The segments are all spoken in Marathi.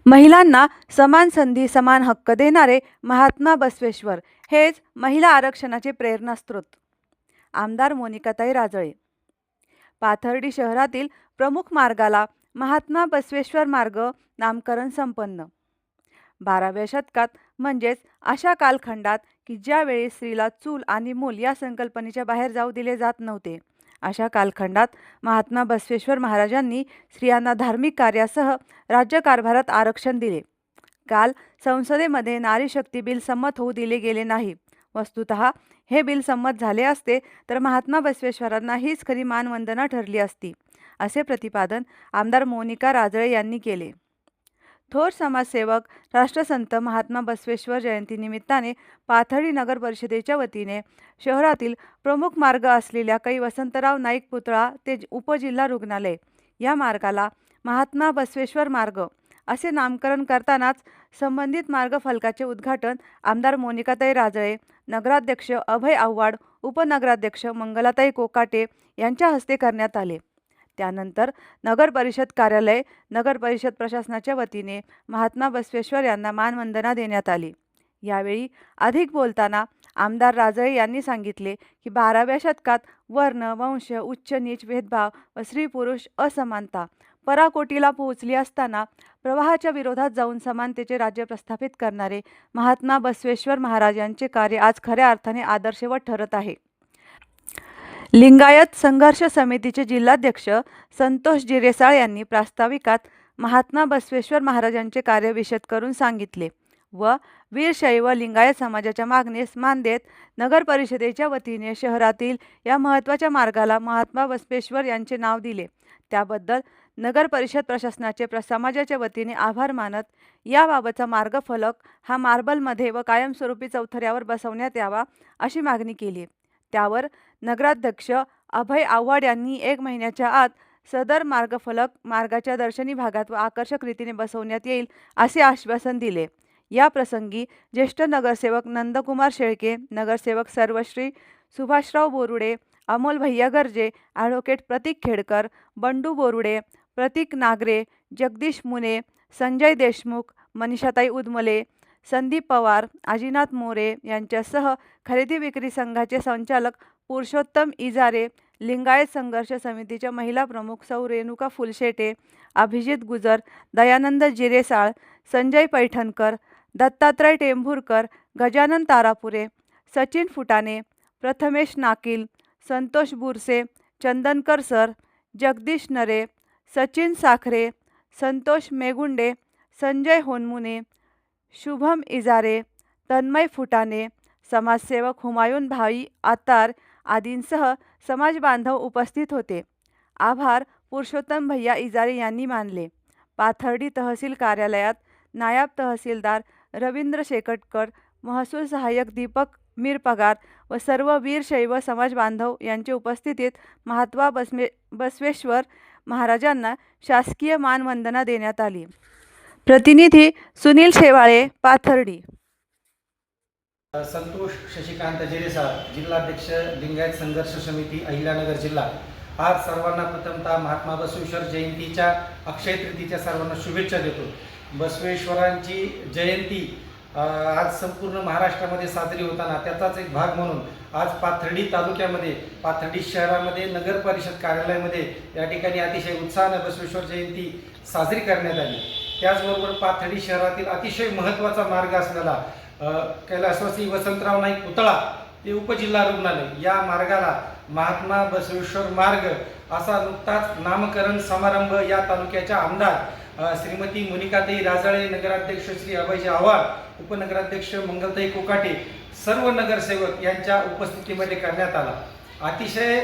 महिलांना समान संधी समान हक्क देणारे महात्मा बसवेश्वर हेच महिला आरक्षणाचे प्रेरणास्त्रोत. आमदार मोनिकाताई राजळे. पाथर्डी शहरातील प्रमुख मार्गाला महात्मा बसवेश्वर मार्ग नामकरण संपन्न. 12व्या शतकात म्हणजेच अशा कालखंडात की ज्यावेळी स्त्रीला चूल आणि मूल या संकल्पनेच्या बाहेर जाऊ दिले जात नव्हते, अशा कालखंडात महात्मा बसवेश्वर महाराजांनी स्त्रियांना धार्मिक कार्यासह राज्यकारभारात आरक्षण दिले. काल संसदेमध्ये नारी शक्ती बिल संमत होऊ दिले गेले नाही. वस्तुतः हे बिल संमत झाले असते तर महात्मा बसवेश्वरांना हीच खरी मानवंदना ठरली असती, असे प्रतिपादन आमदार मोनिका राजळे यांनी केले. थोर समाजसेवक राष्ट्रसंत महात्मा बसवेश्वर जयंतीनिमित्ताने पाथर्डी नगर परिषदेच्या वतीने शहरातील प्रमुख मार्ग असलेल्या कै वसंतराव नाईक पुतळा ते उपजिल्हा रुग्णालय या मार्गाला महात्मा बसवेश्वर मार्ग असे नामकरण करतानाच संबंधित मार्ग फलकाचे उद्घाटन आमदार मोनिकाताई राजळे, नगराध्यक्ष अभय आव्हाड, उपनगराध्यक्ष मंगलाताई कोकाटे यांच्या हस्ते करण्यात आले. त्यानंतर नगर परिषद कार्यालय, नगर परिषद प्रशासनाच्या वतीने महात्मा बसवेश्वर यांना मानवंदना देण्यात आली. यावेळी अधिक बोलताना आमदार राजळे यांनी सांगितले की 12व्या शतकात वर्ण, वंश, उच्च नीच भेदभाव व स्त्री पुरुष असमानता पराकोटीला पोहोचली असताना प्रवाहाच्या विरोधात जाऊन समानतेचे राज्य प्रस्थापित करणारे महात्मा बसवेश्वर महाराज यांचे कार्य आज खऱ्या अर्थाने आदर्शवत ठरत आहे. लिंगायत संघर्ष समितीचे जिल्हाध्यक्ष संतोष जिरेसाळ यांनी प्रास्ताविकात महात्मा बसवेश्वर महाराजांचे कार्य विशद करून सांगितले व वीरशैव लिंगायत समाजाच्या मागणीस मान देत नगर परिषदेच्या वतीने शहरातील या महत्त्वाच्या मार्गाला महात्मा बसवेश्वर यांचे नाव दिले. त्याबद्दल नगर परिषद प्रशासनाचे समाजाच्या वतीने आभार मानत याबाबतचा मार्गफलक हा मार्बलमध्ये व कायमस्वरूपी चौथऱ्यावर बसवण्यात यावा अशी मागणी केली. त्यावर नगराध्यक्ष अभय आव्हाड यांनी 1 महिन्याच्या आत सदर मार्गफलक मार्गाच्या दर्शनी भागात व आकर्षक रीतीने बसवण्यात येईल असे आश्वासन दिले. या प्रसंगी ज्येष्ठ नगरसेवक नंदकुमार शेळके, नगरसेवक सर्वश्री सुभाषराव बोरुडे, अमोल भैया गर्जे, ॲडव्होकेट प्रतीक खेडकर, बंडू बोरुडे, प्रतीक नागरे, जगदीश मुने, संजय देशमुख, मनीषाताई उदमले, संदीप पवार, आजीनाथ मोरे यांच्यासह खरेदी विक्री संघाचे संचालक पुरुषोत्तम इजारे, लिंगायत संघर्ष समितीच्या महिला प्रमुख सौ रेणुका फुलशेटे, अभिजित गुजर, दयानंद जिरेसाळ, संजय पैठणकर, दत्तात्रय टेंभुरकर, गजानन तारापुरे, सचिन फुटाणे, प्रथमेश नाकील, संतोष बुरसे, चंदनकर सर, जगदीश नरे, सचिन साखरे, संतोष मेगुंडे, संजय होनमुने, शुभम इजारे, तन्मय फुटाणे, समाजसेवक हुमायून भाई आतार आदींसह समाज बांधव उपस्थित होते. आभार पुरुषोत्तम भैया इजारे यांनी मानले. पाथर्डी तहसील कार्यालयात नायब तहसीलदार रवींद्र शेकटकर, महसूल सहाय्यक दीपक मिरपगार व सर्व वीरशैव समाज बांधव यांच्या उपस्थितीत महात्मा बसवेश्वर महाराजांना शासकीय मानवंदना देण्यात आली. प्रतिनिधी सुनील शेवाळे, पाथर्डी. संतोष शशिकांत जिरेसाळ, जिल्हाध्यक्ष लिंगायत संघर्ष समिती, अहिल्यानगर जिल्हा. आज सर्वांना प्रथमतः महात्मा बसवेश्वर जयंतीच्या अक्षय तृतीयेच्या सर्वांना शुभेच्छा देतो. बसवेश्वरांची जयंती आज संपूर्ण महाराष्ट्रामध्ये साजरी होताना त्याचाच एक भाग म्हणून आज पाथर्डी तालुक्यामध्ये, पाथर्डी शहरामध्ये नगर परिषद कार्यालयामध्ये या ठिकाणी अतिशय उत्साहाने बसवेश्वर जयंती साजरी करण्यात आली. त्याचबरोबर पाथर्डी शहरातील अतिशय महत्त्वाचा मार्ग असलेला कैलासवासी वसंतराव नाईक पुतळा ते उपजिल्हा रुग्णालय या मार्गाला महात्मा बसवेश्वर मार्ग असा नुकताच नामकरण समारंभ या तालुक्याच्या आमदार श्रीमती मोनिकाताई राजळे, नगराध्यक्ष श्री अभय आव्हाड, उपनगराध्यक्ष मंगलताई कोकाटे, सर्व नगरसेवक यांच्या उपस्थितीमध्ये करण्यात आला. अतिशय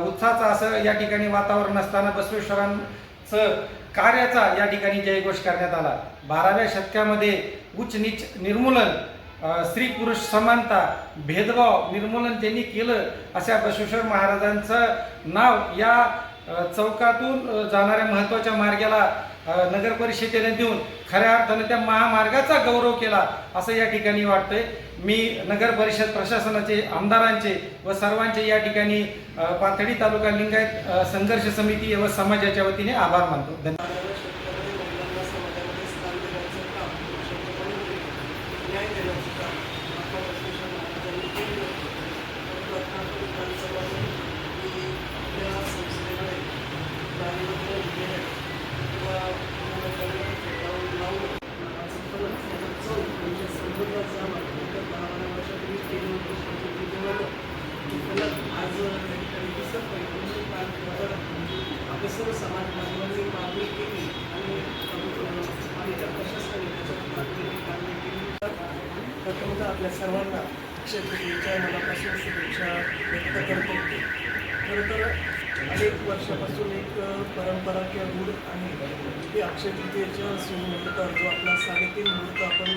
उत्साहाचं असं या ठिकाणी वातावरण असताना बसवेश्वरांचं कार्याचा या ठिकाणी जयघोष करण्यात आला. 12व्या शतकामध्ये उच्च नीच निर्मूलन, स्त्री पुरुष समानता, भेदभाव निर्मूलन त्यांनी केलं. अशा बसवेश्वर महाराजांचं नाव या चौकातून जाणाऱ्या महत्त्वाच्या मार्गाला नगर परिषदेने देऊन खऱ्या अर्थाने त्या महामार्गाचा गौरव केला असं या ठिकाणी वाटतंय. मी नगर परिषद प्रशासनाचे, आमदारांचे व सर्वांचे या ठिकाणी पाथर्डी तालुका लिंगायत संघर्ष समिती व समाजाच्या वतीने आभार मानतो. धन्यवाद. आपल्या सर्वांना अक्षय तृतीयेच्या मनापासून शुभेच्छा व्यक्त करतो. खरं तर अनेक वर्षापासून एक परंपरा किंवा रूढ आहे की अक्षय तृतीयेच्या सुमुहूर्तावर जो आपला 3:30 मुहूर्त आपण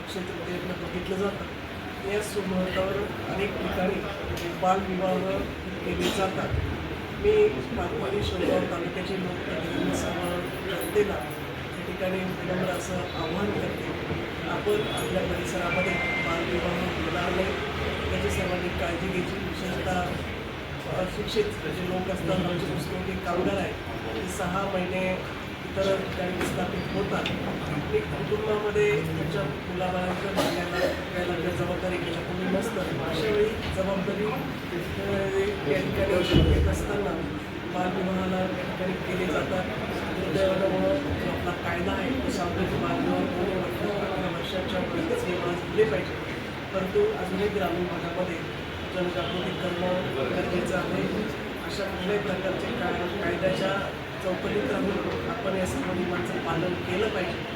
अक्षय तृतीयेला बघितलं जातं, या सुमुहूर्तावर अनेक ठिकाणी बालविवाह केले जातात. मी पाथर्डी शिरगाव तालुक्याचे लोकप्रतिनिधी सर्व जनतेला या ठिकाणी विनम्र असं आव्हान करते. आपण आपल्या परिसरामध्ये बालविवाह होणार नाही याची सर्वांनी काळजी घ्यायची. विशेषतः अशिक्षित जे लोक असतात, आमचे पुस्तकी कामगार आहेत, ते 6 महिने इतर ठिकाणी विस्थापित होतात. एक कुटुंबामध्ये त्यांच्या मुलाबाळांच्या बघायला जबाबदारी कोणी नसतं. अशा वेळी जबाबदारी या ठिकाणी येत असताना बालविवाहाला या ठिकाणी केले जातात. दुर्दैवानं जो आपला कायदा आहे तो सांगतो की बालविवाह 18 वर्षाच्या वरतीच विवाह झाले पाहिजे. परंतु अजूनही ग्रामीण भागामध्ये जनजागृती करणं गरजेचं आहे. अशा कुठल्याही प्रकारचे कायद्याच्या चौकटीत राहून आपण या सर्व नियमांचं पालन केलं पाहिजे.